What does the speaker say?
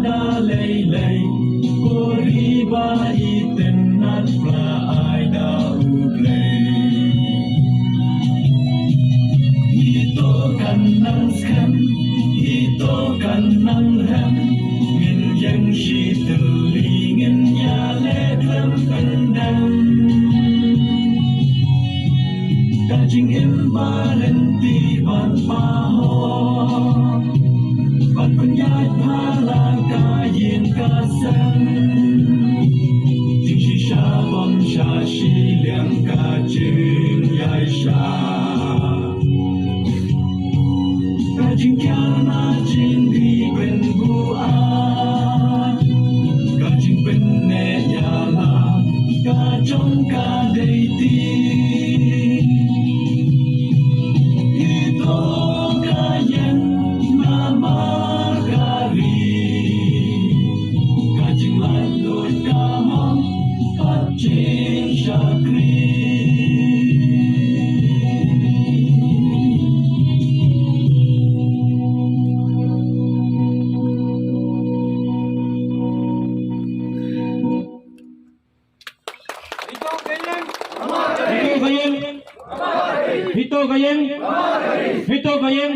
da lei lei ko riba itenat pra ai da uglei ito kanang skan ito kanang ram ngin yang shi telingin nyale dlam pandang kajing imbalenti ban paho ban penyat pala kayin kasang jing shi sha bom sha shi liang kajing yai sha kajing kya na jing di ben bu a kajing ben ne ya la kajong ka dei ti Hito Gayeng, Hito Gayeng, Hito Gayeng, Hito Gayeng,